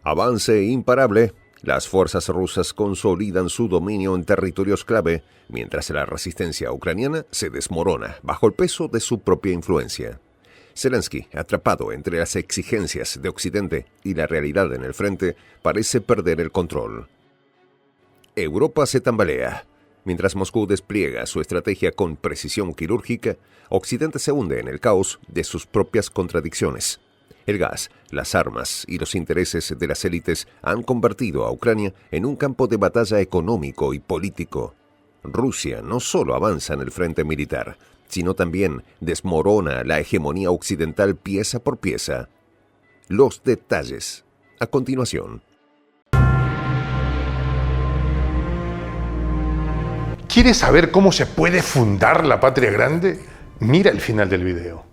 Avance imparable. Las fuerzas rusas consolidan su dominio en territorios clave, mientras la resistencia ucraniana se desmorona bajo el peso de su propia influencia. Zelensky, atrapado entre las exigencias de Occidente y la realidad en el frente, parece perder el control. Europa se tambalea. Mientras Moscú despliega su estrategia con precisión quirúrgica, Occidente se hunde en el caos de sus propias contradicciones. El gas, las armas y los intereses de las élites han convertido a Ucrania en un campo de batalla económico y político. Rusia no solo avanza en el frente militar, sino también desmorona la hegemonía occidental pieza por pieza. Los detalles, a continuación. ¿Quieres saber cómo se puede fundar la patria grande? Mira el final del video.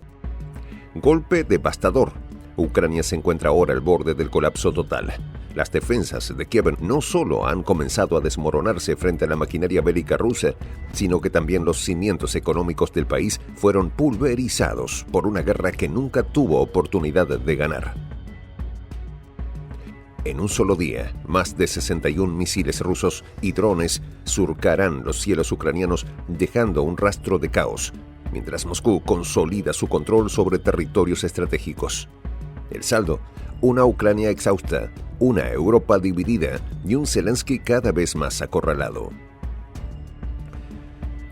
Golpe devastador. Ucrania se encuentra ahora al borde del colapso total. Las defensas de Kiev no solo han comenzado a desmoronarse frente a la maquinaria bélica rusa, sino que también los cimientos económicos del país fueron pulverizados por una guerra que nunca tuvo oportunidad de ganar. En un solo día, más de 61 misiles rusos y drones surcarán los cielos ucranianos, dejando un rastro de caos, mientras Moscú consolida su control sobre territorios estratégicos. El saldo: una Ucrania exhausta, una Europa dividida y un Zelensky cada vez más acorralado.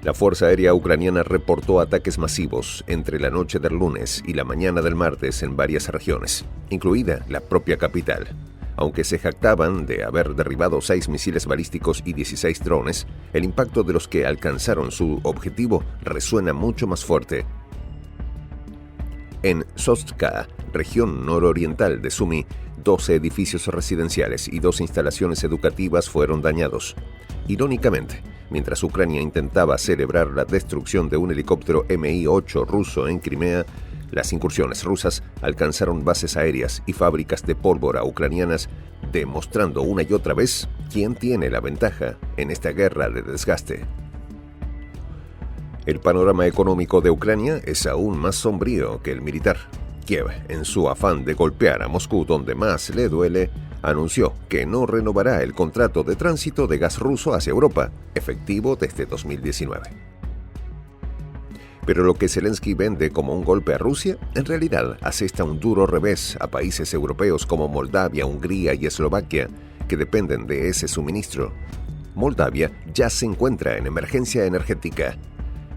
La Fuerza Aérea Ucraniana reportó ataques masivos entre la noche del lunes y la mañana del martes en varias regiones, incluida la propia capital. Aunque se jactaban de haber derribado 6 misiles balísticos y 16 drones, el impacto de los que alcanzaron su objetivo resuena mucho más fuerte. En Sostka, región nororiental de Sumy, 12 edificios residenciales y 2 instalaciones educativas fueron dañados. Irónicamente, mientras Ucrania intentaba celebrar la destrucción de un helicóptero Mi-8 ruso en Crimea, las incursiones rusas alcanzaron bases aéreas y fábricas de pólvora ucranianas, demostrando una y otra vez quién tiene la ventaja en esta guerra de desgaste. El panorama económico de Ucrania es aún más sombrío que el militar. Kiev, en su afán de golpear a Moscú donde más le duele, anunció que no renovará el contrato de tránsito de gas ruso hacia Europa, efectivo desde 2019. Pero lo que Zelensky vende como un golpe a Rusia, en realidad asesta un duro revés a países europeos como Moldavia, Hungría y Eslovaquia, que dependen de ese suministro. Moldavia ya se encuentra en emergencia energética,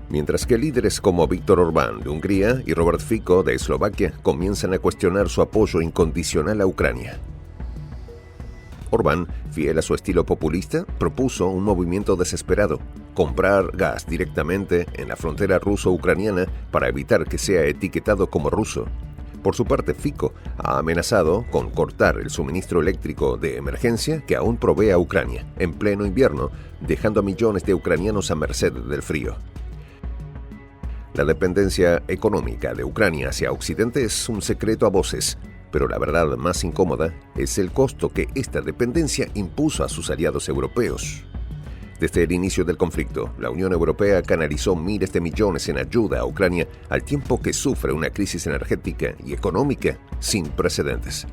mientras que líderes como Viktor Orbán de Hungría y Robert Fico de Eslovaquia comienzan a cuestionar su apoyo incondicional a Ucrania. Orbán, fiel a su estilo populista, propuso un movimiento desesperado: comprar gas directamente en la frontera ruso-ucraniana para evitar que sea etiquetado como ruso. Por su parte, Fico ha amenazado con cortar el suministro eléctrico de emergencia que aún provee a Ucrania en pleno invierno, dejando a millones de ucranianos a merced del frío. La dependencia económica de Ucrania hacia Occidente es un secreto a voces, pero la verdad más incómoda es el costo que esta dependencia impuso a sus aliados europeos. Desde el inicio del conflicto, la Unión Europea canalizó miles de millones en ayuda a Ucrania al tiempo que sufre una crisis energética y económica sin precedentes.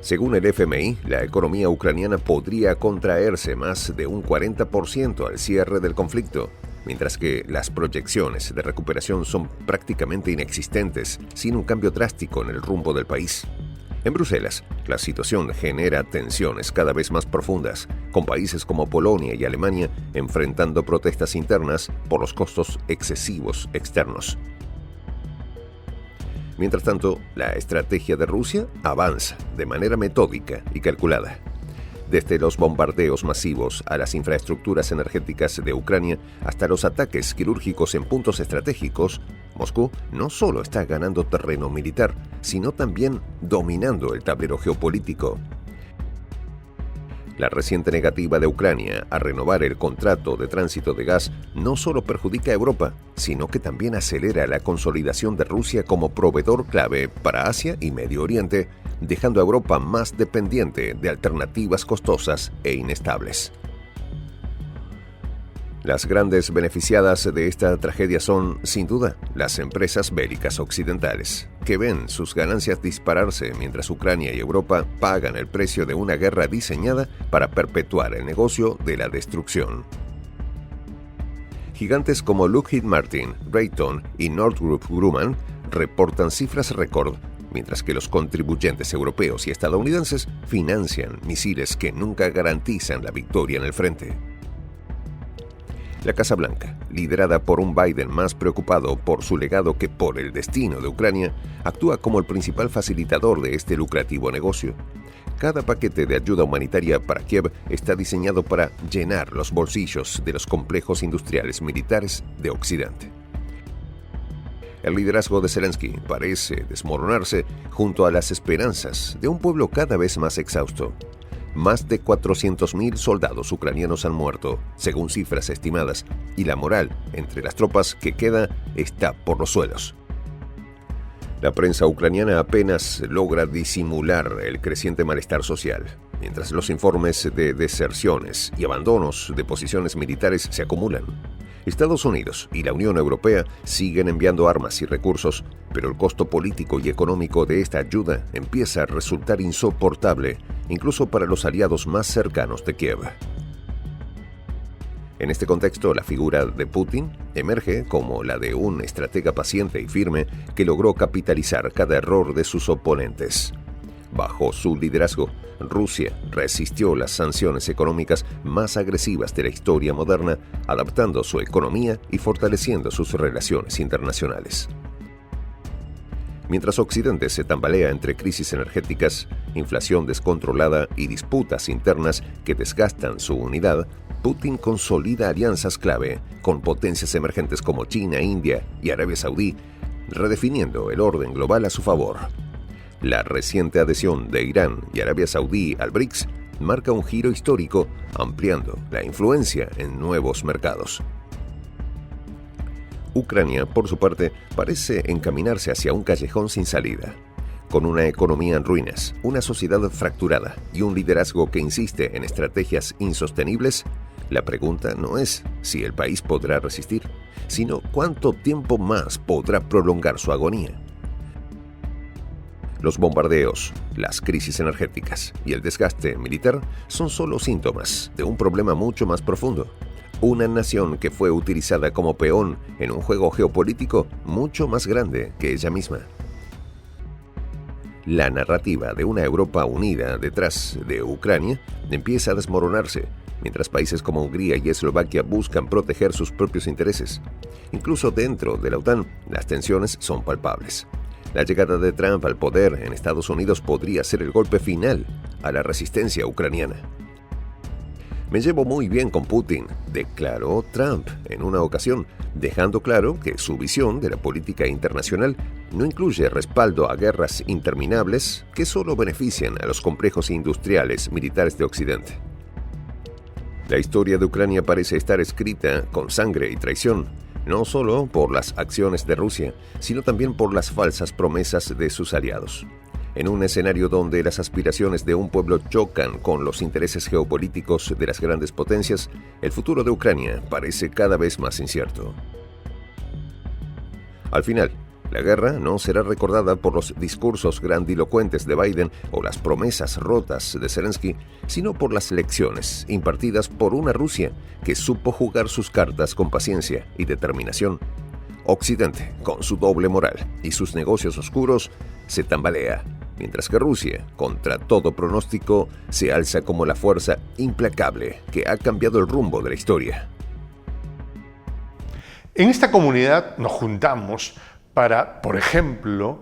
Según el FMI, la economía ucraniana podría contraerse más de un 40% al cierre del conflicto, mientras que las proyecciones de recuperación son prácticamente inexistentes sin un cambio drástico en el rumbo del país. En Bruselas, la situación genera tensiones cada vez más profundas, con países como Polonia y Alemania enfrentando protestas internas por los costos excesivos externos. Mientras tanto, la estrategia de Rusia avanza de manera metódica y calculada. Desde los bombardeos masivos a las infraestructuras energéticas de Ucrania hasta los ataques quirúrgicos en puntos estratégicos, Moscú no solo está ganando terreno militar, sino también dominando el tablero geopolítico. La reciente negativa de Ucrania a renovar el contrato de tránsito de gas no solo perjudica a Europa, sino que también acelera la consolidación de Rusia como proveedor clave para Asia y Medio Oriente, dejando a Europa más dependiente de alternativas costosas e inestables. Las grandes beneficiadas de esta tragedia son, sin duda, las empresas bélicas occidentales, que ven sus ganancias dispararse mientras Ucrania y Europa pagan el precio de una guerra diseñada para perpetuar el negocio de la destrucción. Gigantes como Lockheed Martin, Raytheon y Northrop Grumman reportan cifras récord, mientras que los contribuyentes europeos y estadounidenses financian misiles que nunca garantizan la victoria en el frente. La Casa Blanca, liderada por un Biden más preocupado por su legado que por el destino de Ucrania, actúa como el principal facilitador de este lucrativo negocio. Cada paquete de ayuda humanitaria para Kiev está diseñado para llenar los bolsillos de los complejos industriales militares de Occidente. El liderazgo de Zelensky parece desmoronarse junto a las esperanzas de un pueblo cada vez más exhausto. Más de 400.000 soldados ucranianos han muerto, según cifras estimadas, y la moral entre las tropas que queda está por los suelos. La prensa ucraniana apenas logra disimular el creciente malestar social, mientras los informes de deserciones y abandonos de posiciones militares se acumulan. Estados Unidos y la Unión Europea siguen enviando armas y recursos, pero el costo político y económico de esta ayuda empieza a resultar insoportable, incluso para los aliados más cercanos de Kiev. En este contexto, la figura de Putin emerge como la de un estratega paciente y firme que logró capitalizar cada error de sus oponentes. Bajo su liderazgo, Rusia resistió las sanciones económicas más agresivas de la historia moderna, adaptando su economía y fortaleciendo sus relaciones internacionales. Mientras Occidente se tambalea entre crisis energéticas, inflación descontrolada y disputas internas que desgastan su unidad, Putin consolida alianzas clave con potencias emergentes como China, India y Arabia Saudí, redefiniendo el orden global a su favor. La reciente adhesión de Irán y Arabia Saudí al BRICS marca un giro histórico, ampliando la influencia en nuevos mercados. Ucrania, por su parte, parece encaminarse hacia un callejón sin salida. Con una economía en ruinas, una sociedad fracturada y un liderazgo que insiste en estrategias insostenibles, la pregunta no es si el país podrá resistir, sino cuánto tiempo más podrá prolongar su agonía. Los bombardeos, las crisis energéticas y el desgaste militar son solo síntomas de un problema mucho más profundo. Una nación que fue utilizada como peón en un juego geopolítico mucho más grande que ella misma. La narrativa de una Europa unida detrás de Ucrania empieza a desmoronarse, mientras países como Hungría y Eslovaquia buscan proteger sus propios intereses. Incluso dentro de la OTAN, las tensiones son palpables. La llegada de Trump al poder en Estados Unidos podría ser el golpe final a la resistencia ucraniana. Me llevo muy bien con Putin, declaró Trump en una ocasión, dejando claro que su visión de la política internacional no incluye respaldo a guerras interminables que solo benefician a los complejos industriales militares de Occidente. La historia de Ucrania parece estar escrita con sangre y traición, no solo por las acciones de Rusia, sino también por las falsas promesas de sus aliados. En un escenario donde las aspiraciones de un pueblo chocan con los intereses geopolíticos de las grandes potencias, el futuro de Ucrania parece cada vez más incierto. Al final, la guerra no será recordada por los discursos grandilocuentes de Biden o las promesas rotas de Zelensky, sino por las lecciones impartidas por una Rusia que supo jugar sus cartas con paciencia y determinación. Occidente, con su doble moral y sus negocios oscuros, se tambalea, mientras que Rusia, contra todo pronóstico, se alza como la fuerza implacable que ha cambiado el rumbo de la historia. En esta comunidad nos juntamos para, por ejemplo,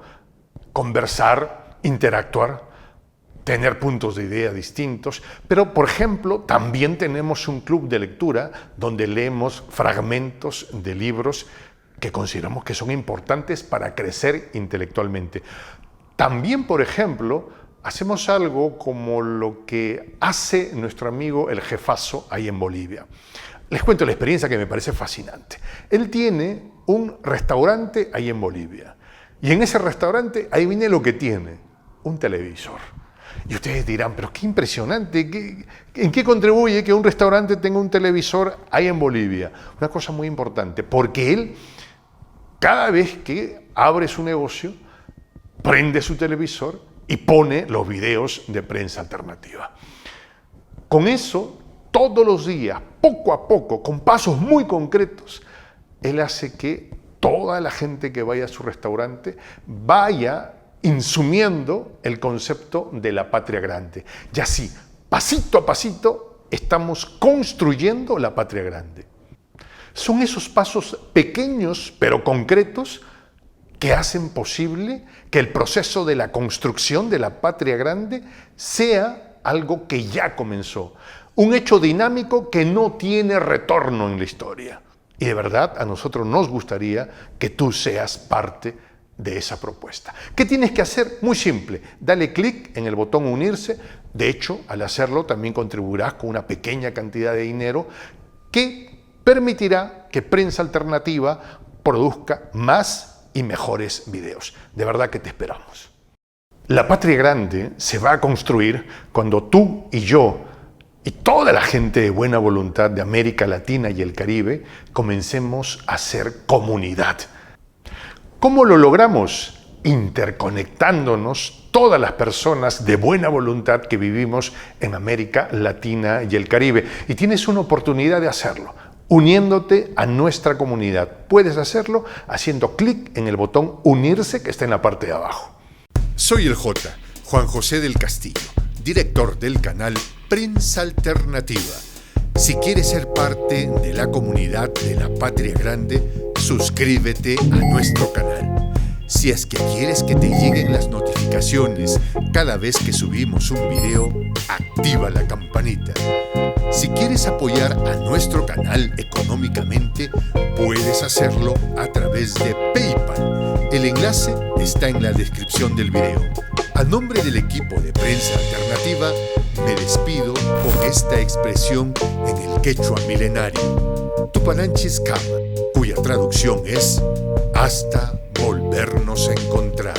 conversar, interactuar, tener puntos de idea distintos, pero, por ejemplo, también tenemos un club de lectura donde leemos fragmentos de libros que consideramos que son importantes para crecer intelectualmente. También, por ejemplo, hacemos algo como lo que hace nuestro amigo el jefazo ahí en Bolivia. Les cuento la experiencia que me parece fascinante. Él tiene un restaurante ahí en Bolivia. Y en ese restaurante, ahí viene lo que tiene, un televisor. Y ustedes dirán, pero qué impresionante, ¿en qué contribuye que un restaurante tenga un televisor ahí en Bolivia? Una cosa muy importante, porque él, cada vez que abre su negocio, prende su televisor y pone los videos de Prensa Alternativa. Con eso, todos los días, poco a poco, con pasos muy concretos, él hace que toda la gente que vaya a su restaurante vaya insumiendo el concepto de la patria grande. Y así, pasito a pasito, estamos construyendo la patria grande. Son esos pasos pequeños pero concretos que hacen posible que el proceso de la construcción de la patria grande sea algo que ya comenzó, un hecho dinámico que no tiene retorno en la historia. Y de verdad a nosotros nos gustaría que tú seas parte de esa propuesta. ¿Qué tienes que hacer? Muy simple, dale clic en el botón unirse. De hecho, al hacerlo también contribuirás con una pequeña cantidad de dinero que permitirá que Prensa Alternativa produzca más y mejores videos. De verdad que te esperamos. La patria grande se va a construir cuando tú y yo y toda la gente de buena voluntad de América Latina y el Caribe comencemos a ser comunidad. ¿Cómo lo logramos? Interconectándonos todas las personas de buena voluntad que vivimos en América Latina y el Caribe. Y tienes una oportunidad de hacerlo, uniéndote a nuestra comunidad. Puedes hacerlo haciendo clic en el botón unirse que está en la parte de abajo. Soy el J, Juan José del Castillo, director del canal Prensa Alternativa. Si quieres ser parte de la comunidad de la Patria Grande, suscríbete a nuestro canal. Si es que quieres que te lleguen las notificaciones cada vez que subimos un video, activa la campanita. Si quieres apoyar a nuestro canal económicamente, puedes hacerlo a través de PayPal. El enlace está en la descripción del video. A nombre del equipo de Prensa Alternativa, me despido con esta expresión en el quechua milenario, Tupananchis Kama, cuya traducción es hasta volvernos a encontrar.